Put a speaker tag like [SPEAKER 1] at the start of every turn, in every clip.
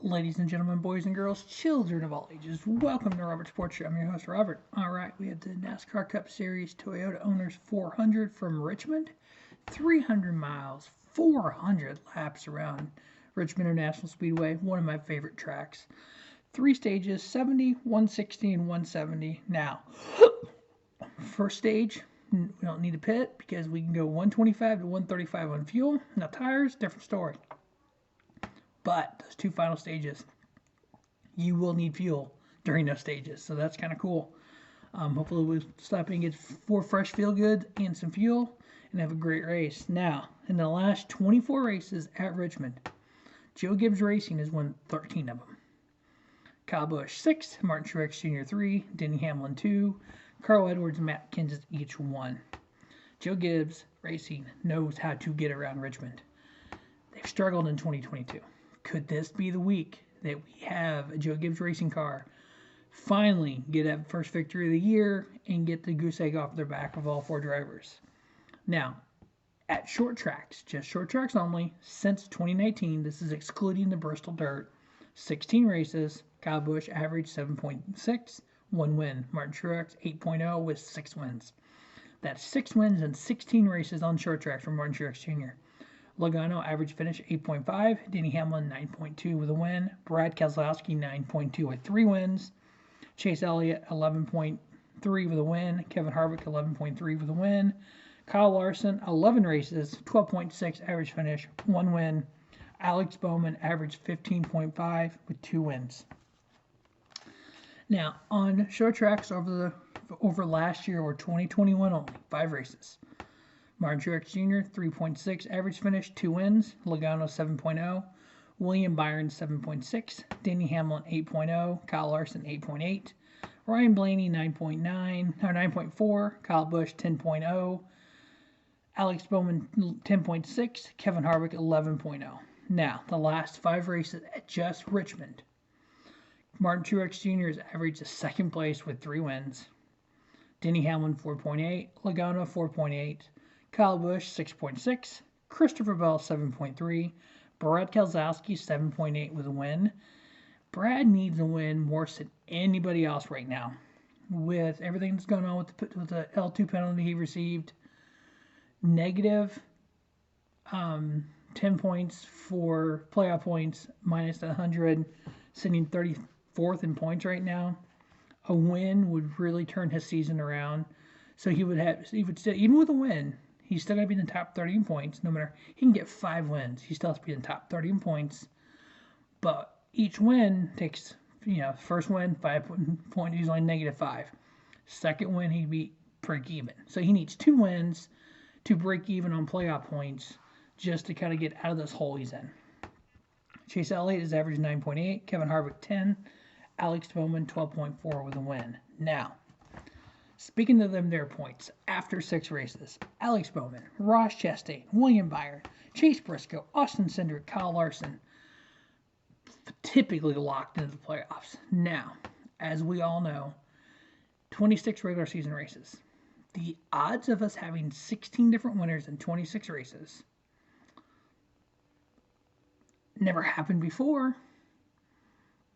[SPEAKER 1] Ladies and gentlemen, boys and girls, children of all ages, welcome to Robert Sports Show. I'm your host, Robert. All right, we have the NASCAR Cup Series Toyota Owners 400 from Richmond. 300 miles, 400 laps around Richmond International Speedway, one of my favorite tracks. 3 stages, 70, 160, and 170. Now, first stage, we don't need a pit because we can go 125 to 135 on fuel. Now, tires, different story. But those 2 final stages, you will need fuel during those stages. So that's kind of cool. Hopefully we'll stop and get 4 fresh feel good and some fuel and have a great race. Now, in the last 24 races at Richmond, Joe Gibbs Racing has won 13 of them. Kyle Busch 6, Martin Truex Jr. 3, Denny Hamlin 2, Carl Edwards and Matt Kenseth each 1. Joe Gibbs Racing knows how to get around Richmond. They've struggled in 2022. Could this be the week that we have a Joe Gibbs racing car finally get that first victory of the year and get the goose egg off their back of all 4 drivers? Now, at short tracks, just short tracks only, since 2019, this is excluding the Bristol Dirt, 16 races, Kyle Busch averaged 7.6, 1 win. Martin Truex 8.0 with 6 wins. That's 6 wins and 16 races on short tracks for Martin Truex Jr. Logano average finish 8.5, Denny Hamlin 9.2 with a win, Brad Keselowski 9.2 with 3 wins, Chase Elliott 11.3 with a win, Kevin Harvick 11.3 with a win, Kyle Larson 11 races, 12.6 average finish, 1 win, Alex Bowman averaged 15.5 with 2 wins. Now, on short tracks over last year or 2021 only, 5 races. Martin Truex Jr., 3.6 average finish, 2 wins. Logano 7.0. William Byron 7.6. Denny Hamlin 8.0. Kyle Larson 8.8. Ryan Blaney 9.4. Kyle Busch 10.0. Alex Bowman 10.6. Kevin Harvick 11.0. Now, the last 5 races at just Richmond. Martin Truex Jr. has averaged a 2nd place with 3 wins. Denny Hamlin 4.8. Logano 4.8. Kyle Busch 6.6, Christopher Bell 7.3, Brad Keselowski 7.8 with a win. Brad needs a win more than anybody else right now. With everything that's going on with the L2 penalty he received, negative 10 points for playoff points, minus 100, sitting 34th in points right now. A win would really turn his season around. So he would still, even with a win, he's still got to be in the top 30 in points. No matter, he can get 5 wins. He still has to be in the top 30 in points. But each win takes, first win, 5 points, he's only negative 5. Second win, he'd be break even. So he needs 2 wins to break even on playoff points just to kind of get out of this hole he's in. Chase Elliott is average 9.8, Kevin Harvick 10, Alex Bowman 12.4 with a win. Now, speaking of their points, after 6 races, Alex Bowman, Ross Chastain, William Byron, Chase Briscoe, Austin Cindric, Kyle Larson, typically locked into the playoffs. Now, as we all know, 26 regular season races. The odds of us having 16 different winners in 26 races never happened before.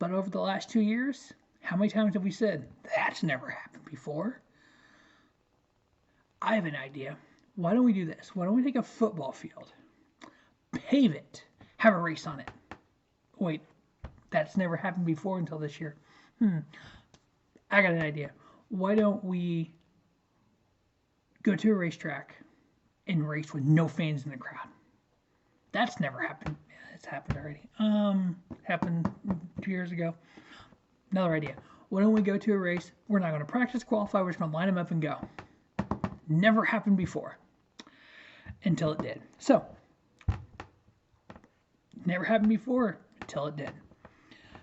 [SPEAKER 1] But over the last 2 years, how many times have we said, that's never happened before? I have an idea. Why don't we do this? Why don't we take a football field, pave it, have a race on it? Wait, that's never happened before until this year. I got an idea. Why don't we go to a racetrack and race with no fans in the crowd? That's never happened. It's happened already. Happened 2 years ago. Another idea. Why don't we go to a race? We're not going to practice qualify. We're just going to line them up and go. Never happened before. Until it did. So, never happened before until it did.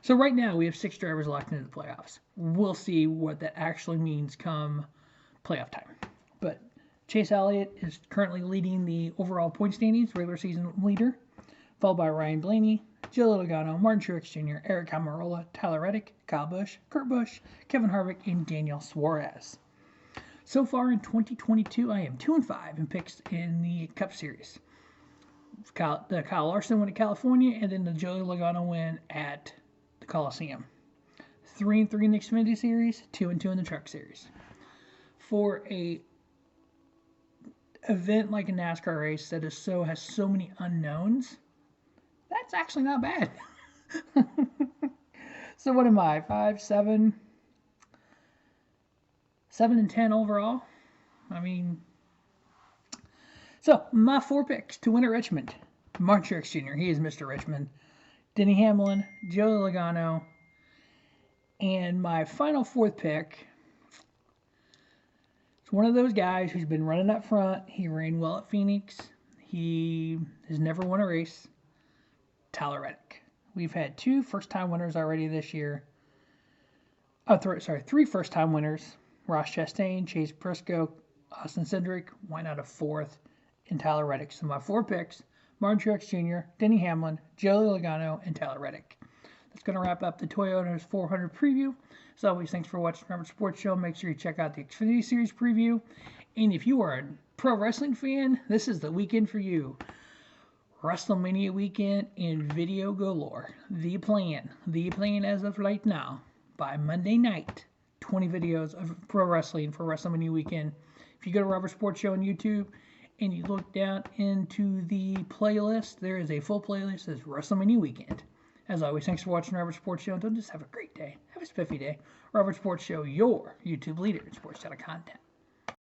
[SPEAKER 1] So right now we have 6 drivers locked into the playoffs. We'll see what that actually means come playoff time. But Chase Elliott is currently leading the overall point standings, regular season leader, followed by Ryan Blaney, Joe Logano, Martin Truex Jr., Eric Almirola, Tyler Reddick, Kyle Busch, Kurt Busch, Kevin Harvick, and Daniel Suarez. So far in 2022, I am 2-5 in picks in the Cup Series. the Kyle Larson win at California, and then the Joey Logano win at the Coliseum. 3-3 in the Xfinity Series, 2-2 in the Truck Series. For a event like a NASCAR race that has so many unknowns, that's actually not bad. So what am I? 5, 7, 7-10 overall. I mean, so my 4 picks to win at Richmond: Martin Truex Jr. He is Mr. Richmond. Denny Hamlin, Joey Logano, and my final 4th pick. It's one of those guys who's been running up front. He ran well at Phoenix. He has never won a race. Tyler Reddick. We've had 2 first-time winners already this year. 3 first-time winners. Ross Chastain, Chase Briscoe, Austin Cindric. Why not a 4th in Tyler Reddick? So my 4 picks: Martin Truex Jr., Denny Hamlin, Joey Logano, and Tyler Reddick. That's going to wrap up the Toyota's 400 preview. As always, thanks for watching Robert Sports Show. Make sure you check out the Xfinity Series preview. And if you are a pro wrestling fan, this is the weekend for you. WrestleMania weekend in video galore. The plan as of right now, by Monday night, 20 videos of pro wrestling for WrestleMania weekend. If you go to Robert Sports Show on YouTube and you look down into the playlist, there is a full playlist that says WrestleMania weekend. As always, thanks for watching Robert Sports Show. Don't just have a great day. Have a spiffy day. Robert Sports Show, your YouTube leader in sports data content.